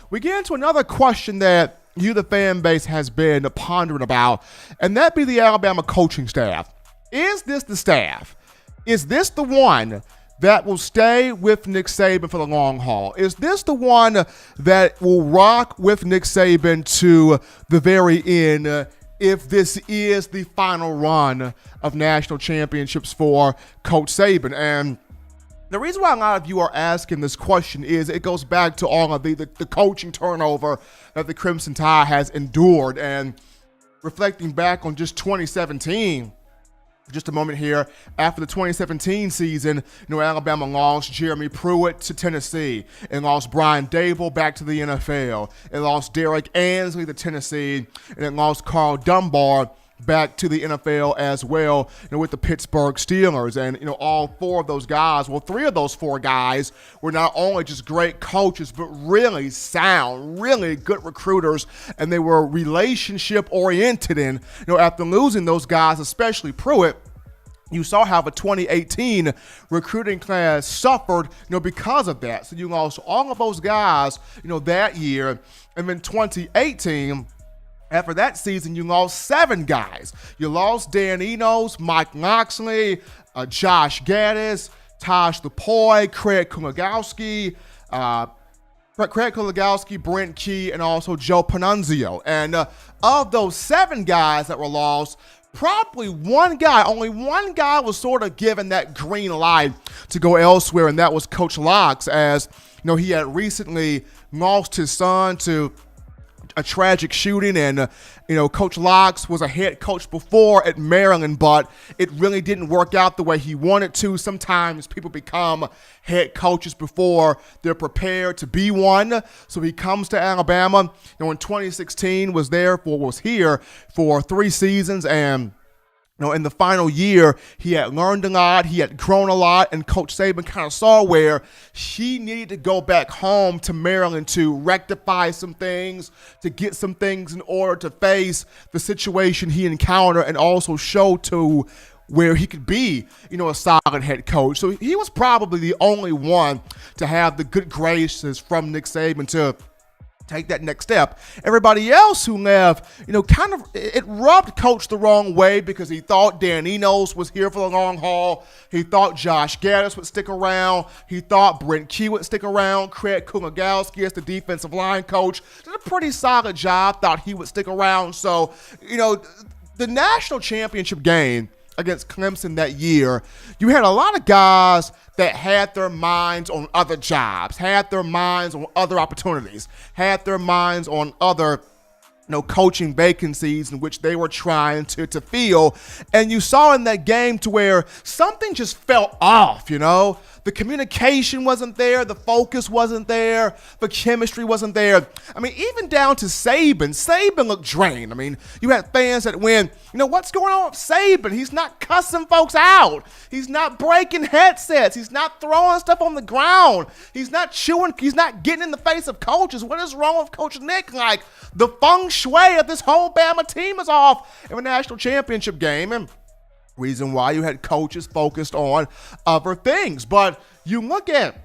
we get into another question that you, the fan base, has been pondering about, and that be the Alabama coaching staff. Is this the staff? Is this the one that will stay with Nick Saban for the long haul? Is this the one that will rock with Nick Saban to the very end if this is the final run of national championships for Coach Saban? And the reason why a lot of you are asking this question is it goes back to all of the coaching turnover that the Crimson Tide has endured. And reflecting back on just 2017, just a moment here, after the 2017 season, Alabama lost Jeremy Pruitt to Tennessee and lost Brian Dable back to the NFL. It lost Derek Ansley to Tennessee, and it lost Carl Dunbar back to the NFL as well, with the Pittsburgh Steelers. And, all four of those guys, well, three of those four guys were not only just great coaches, but really sound, really good recruiters, and they were relationship-oriented. And, after losing those guys, especially Pruitt, you saw how the 2018 recruiting class suffered, because of that. So you lost all of those guys, that year. And then 2018, after that season, you lost 7 guys. You lost Dan Enos, Mike Loxley, Josh Gaddis, Tosh Lupoi, Craig Kulagowski, Brent Key, and also Joe Panunzio. And of those 7 guys that were lost, probably only one guy was sort of given that green light to go elsewhere, and that was Coach Locks, as he had recently lost his son to a tragic shooting. And Coach Locks was a head coach before at Maryland, but it really didn't work out the way he wanted to. Sometimes people become head coaches before they're prepared to be one. So he comes to Alabama, in 2016, was here for 3 seasons, and in the final year, he had learned a lot, he had grown a lot, and Coach Saban kind of saw where he needed to go back home to Maryland to rectify some things, to get some things in order to face the situation he encountered, and also show to where he could be, a solid head coach. So he was probably the only one to have the good graces from Nick Saban to take that next step. Everybody else who left, it rubbed Coach the wrong way, because he thought Dan Enos was here for the long haul. He thought Josh Gaddis would stick around. He thought Brent Key would stick around. Craig Kulagowski as the defensive line coach did a pretty solid job. Thought he would stick around. So, the national championship game against Clemson that year, you had a lot of guys that had their minds on other jobs, had their minds on other opportunities, had their minds on other coaching vacancies in which they were trying to fill. And you saw in that game to where something just felt off, The communication wasn't there. The focus wasn't there. The chemistry wasn't there. Even down to Saban. Saban looked drained. You had fans that went, what's going on with Saban? He's not cussing folks out. He's not breaking headsets. He's not throwing stuff on the ground. He's not chewing. He's not getting in the face of coaches. What is wrong with Coach Nick? Like, the feng shui of this whole Bama team is off in a national championship game. And reason why you had coaches focused on other things. But you look at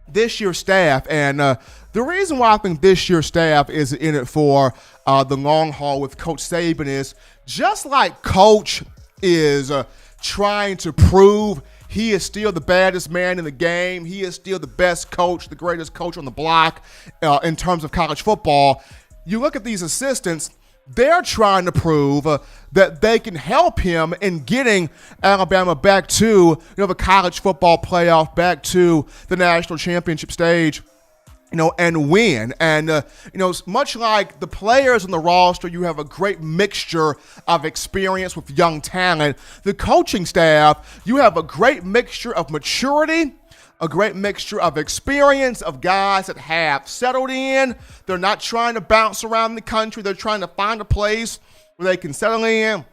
this year's staff, and the reason why I think this year's staff is in it for the long haul with Coach Saban is, just like Coach is trying to prove he is still the baddest man in the game, he is still the best coach, the greatest coach on the block in terms of college football. You look at these assistants, they're trying to prove that they can help him in getting Alabama back to the college football playoff, back to the national championship stage, and win. And, much like the players on the roster, you have a great mixture of experience with young talent. The coaching staff, you have a great mixture of maturity, a great mixture of experience, of guys that have settled in. They're not trying to bounce around the country. They're trying to find a place where they can settle in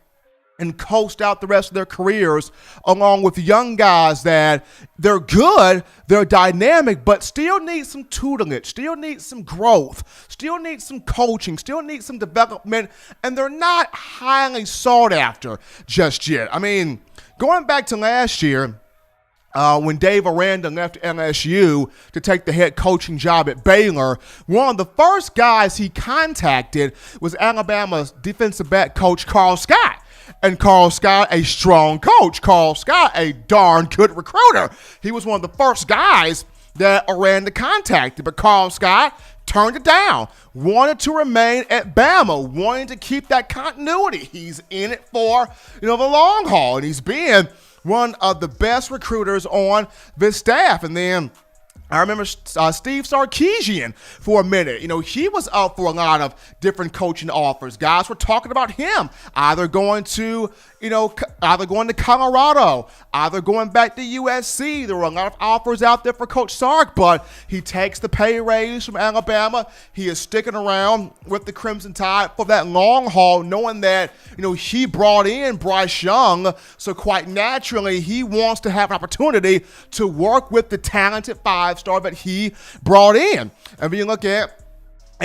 and coast out the rest of their careers, along with young guys that they're good, they're dynamic, but still need some tutelage, still need some growth, still need some coaching, still need some development, and they're not highly sought after just yet. Going back to last year, when Dave Aranda left LSU to take the head coaching job at Baylor, one of the first guys he contacted was Alabama's defensive back coach Carl Scott. And Carl Scott, a strong coach. Carl Scott, a darn good recruiter. He was one of the first guys that Aranda contacted, but Carl Scott turned it down, wanted to remain at Bama, wanting to keep that continuity. He's in it for, the long haul, and he's been one of the best recruiters on this staff. And then I remember Steve Sarkisian for a minute. He was up for a lot of different coaching offers. Guys were talking about him either going to Colorado, either going back to USC. There were a lot of offers out there for Coach Sark, but he takes the pay raise from Alabama. He is sticking around with the Crimson Tide for that long haul, knowing that, he brought in Bryce Young, so quite naturally he wants to have an opportunity to work with the talented five-star that he brought in. And when you look at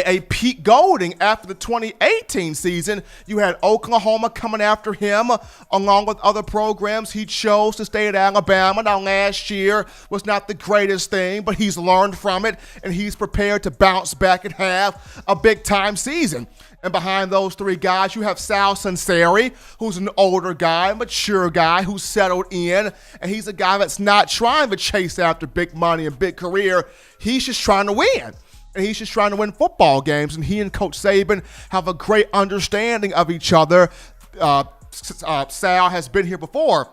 a Pete Golding after the 2018 season, you had Oklahoma coming after him along with other programs. He chose to stay at Alabama. Now, last year was not the greatest thing, but he's learned from it, and he's prepared to bounce back and have a big-time season. And behind those three guys, you have Sal Sunseri, who's an older guy, mature guy, who's settled in, and he's a guy that's not trying to chase after big money and big career. He's just trying to win. And he's just trying to win football games, and he and Coach Saban have a great understanding of each other. Sal has been here before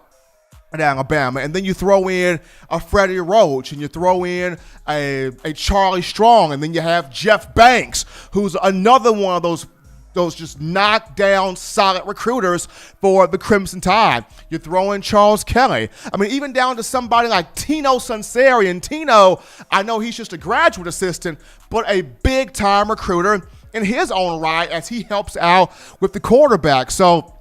at Alabama, and then you throw in a Freddie Roach, and you throw in a Charlie Strong, and then you have Jeff Banks, who's another one of those just knockdown solid recruiters for the Crimson Tide. You throw in Charles Kelly. Even down to somebody like Tino Sunseri. And Tino, I know he's just a graduate assistant, but a big-time recruiter in his own right as he helps out with the quarterback. So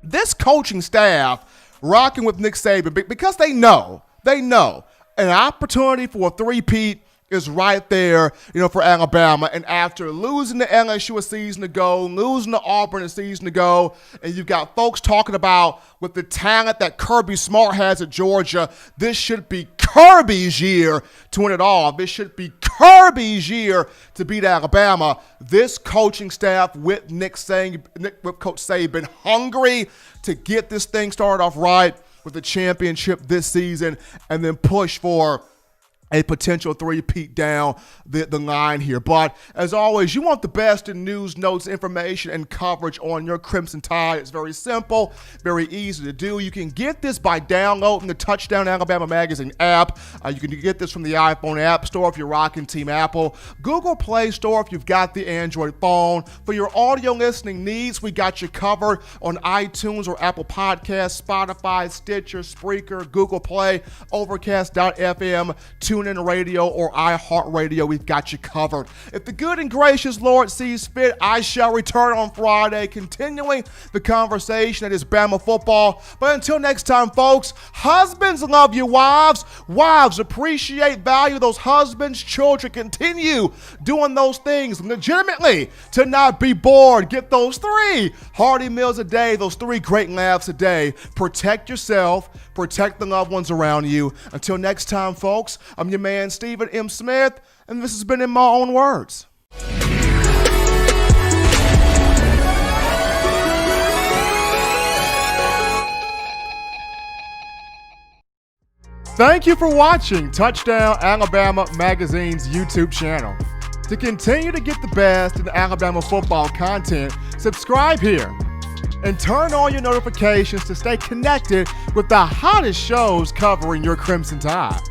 this coaching staff rocking with Nick Saban, because they know an opportunity for a three-peat is right there, for Alabama. And after losing to LSU a season ago, losing to Auburn a season ago, and you've got folks talking about with the talent that Kirby Smart has at Georgia, this should be Kirby's year to win it all. This should be Kirby's year to beat Alabama. This coaching staff with with Coach Saban, hungry to get this thing started off right with the championship this season, and then push for a potential three-peat down the line here. But as always, you want the best in news, notes, information, and coverage on your Crimson Tide. It's very simple, very easy to do. You can get this by downloading the Touchdown Alabama Magazine app. You can get this from the iPhone App Store if you're rocking Team Apple, Google Play Store if you've got the Android phone. For your audio listening needs, we got you covered on iTunes or Apple Podcasts, Spotify, Stitcher, Spreaker, Google Play, Overcast.fm, TuneIn Radio, or iHeartRadio. We've got you covered. If the good and gracious Lord sees fit, I shall return on Friday, continuing the conversation that is Bama football. But until next time, folks, husbands love your wives. Wives appreciate, value those husbands. Children continue doing those things legitimately to not be bored. Get those 3 hearty meals a day, those 3 great laughs a day. Protect yourself. Protect the loved ones around you. Until next time, folks, I'm your man, Stephen M. Smith, and this has been In My Own Words. Thank you for watching Touchdown Alabama Magazine's YouTube channel. To continue to get the best in Alabama football content, subscribe here and turn on your notifications to stay connected with the hottest shows covering your Crimson Tide.